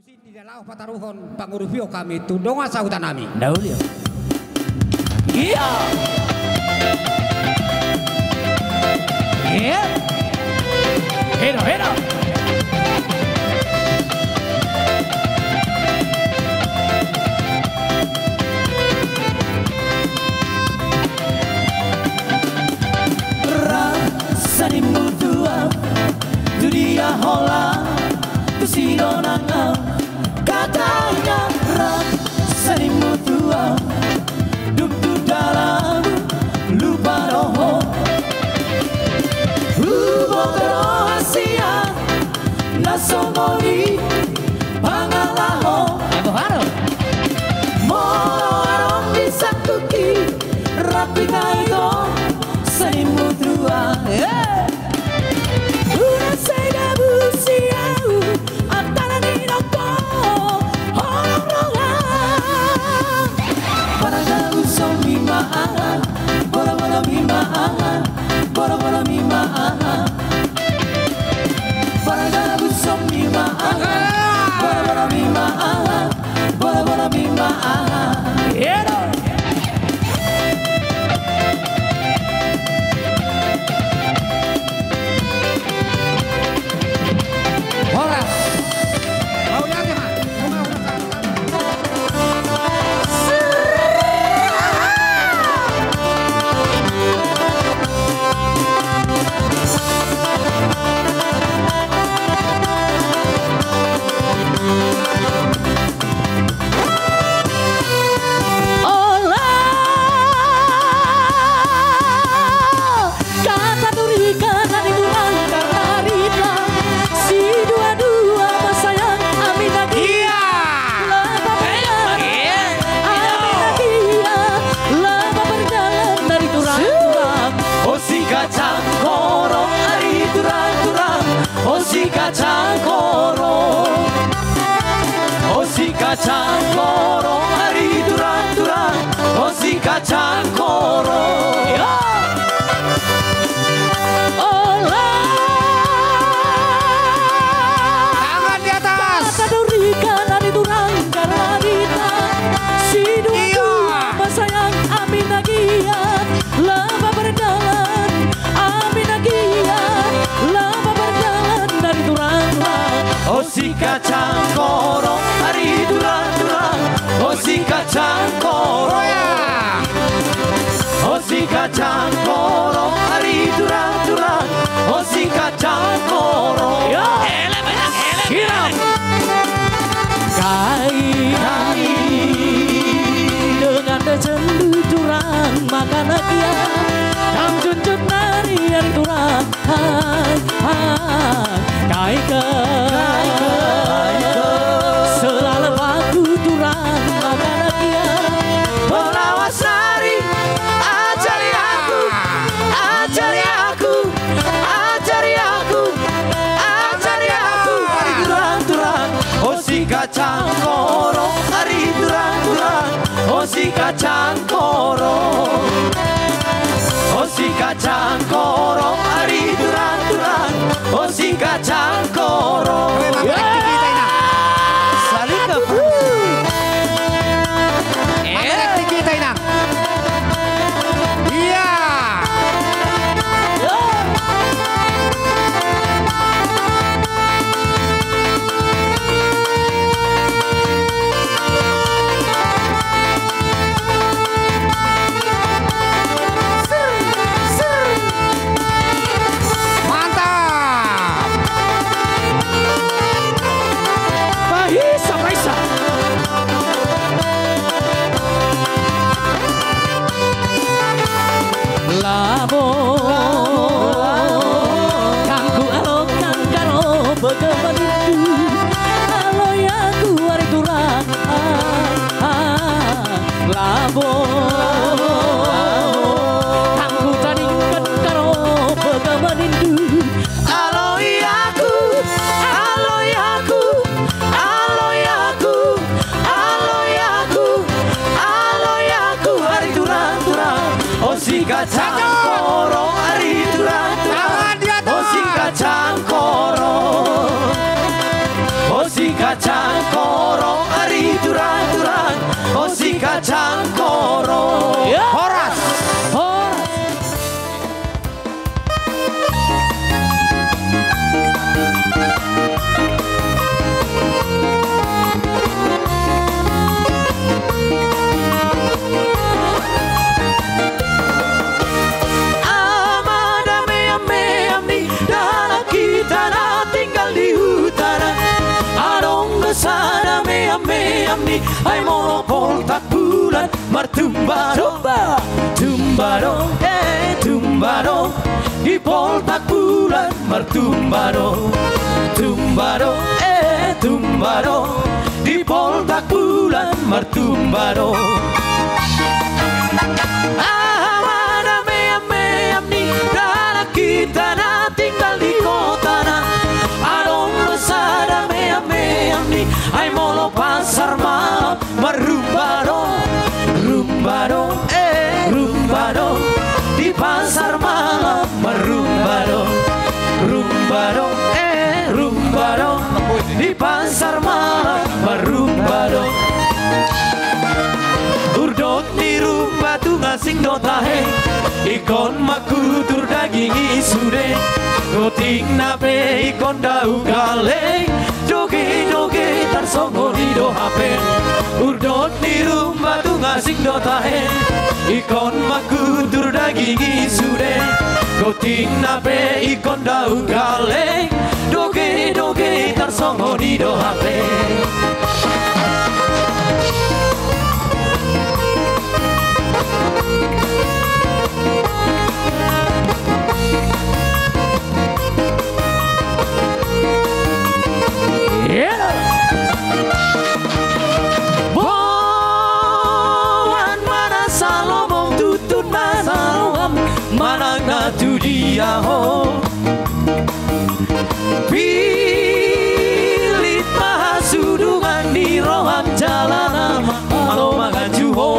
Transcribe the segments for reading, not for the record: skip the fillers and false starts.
Di dalam pataruhon pangurupio kami tudong asa utanami. Daulio. Iya. Iya. Hero, hero. Rasa di mutua, dunia hola, tusino nangau. Katanya rasa di mutua, duduk dalam lupa roho. Rahasia nasomoni pangalaho. Morong bisa kuki rapi kaito seni mutua. Una seda busiau antara di nopo orang rongan. Para usong mimaan, bola mimaan, bola mimaan. Para usong mimaan, bola mimaan. Horas. Kacang koro hari durang-durang, oh si kacang koro. Tangan di atas. Kadurikan hari durang karena kita si dua sayang amin agia lama berjalan amin agia lama berjalan dari durang-durang, oh si kacang koro. Oh si kacang koro ya, oh si kacang koro hari durang-durang, oh si kacang koro ya. Siram kai dengan decendu durang makan dia kang junjut nari yang durang kai ke selalu aku durang makan dia melawas nari ajari aku ajari aku ajari aku ajari aku hari durang-durang, oh si kacang koro hari durang-durang, oh si kacang koro, oh si kacang koro hari durang-durang, oh si kacang koro. Mantap. cangkoro ari turang-turang oh si kacangkoro Horas. Sana me ami ay monopol tak bulan martumbaro tumbaro tumbaro di pol tak bulan martumbaro tumbaro tumbaro di pol tak bulan martumbaro mana me ami karena kita na tinggal di kota na adong sana me ami ay molo pasar malam merumbaro rumbaro rumbaro di pasar malam merumbaro rumbaro rumbaro di pasar malam merumbaro urdot di rumah tu ngasing dotahe ikon makutur daging isude goting nape ikon dau gale joge tarsongo di do hape urdot di rumah tu ngasing dotahe ikon makutur daging isude goting nape ikon dau gale joge tarsongo di do hape Boan mana salomong tutun masalom manang na tu dia ho pilit mahasudungan di roham jalanan malo makan juho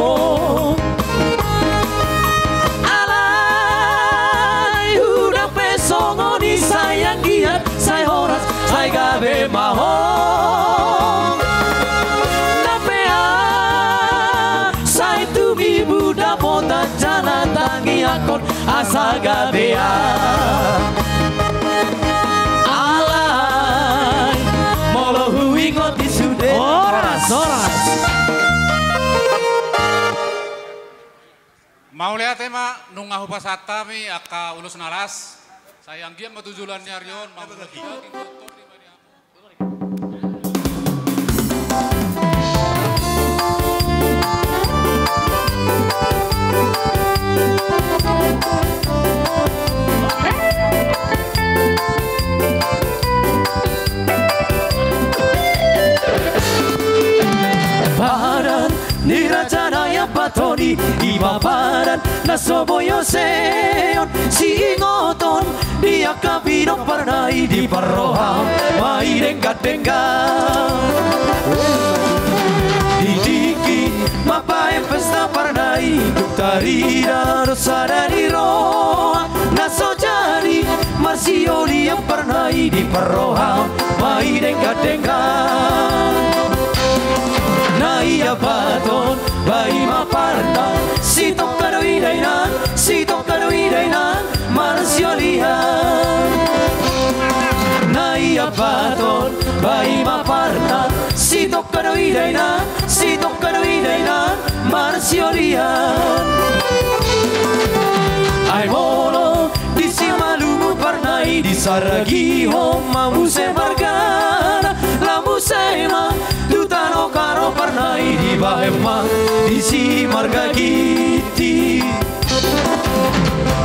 alai udah pesongo di sayang giat saya horas saya gabe mahong napea saya tumi buda potan jana tangi akon asa gabea alai molo hui ngoti sude horas mau lihat tema nungahu pasata mi aka ulus naras sayang dia matujulan nyarion mau lagi Paran nirajana ya patoni iba paran nasoboyo seon si ngoton dia kabino pernai di paroha mai dengkat didiki mapai pesta pernai tuktari rosada di roa naso jari masioli yang pernai di paroha mai dengkat Naya baton bai maparna si tokaro idainan marsiolihan Naya baton bai maparna si tokaro idainan marsiolihan Ai molo di simalumu parnai di saragi homa muse margana la musema tutano karo parnai di bahema di si marga giti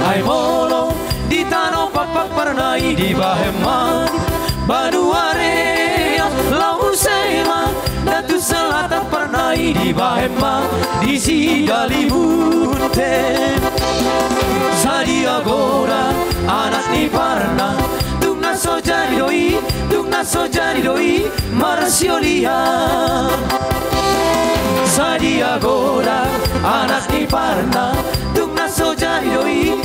Ai molo di tano papak parnai di bahema banuare la musema datu selatan parnai di bahema di si galimunte Sadi agora anak ni parna tungna sojari doi marsiolia Sadi agora anak ni parna tungna sojari doi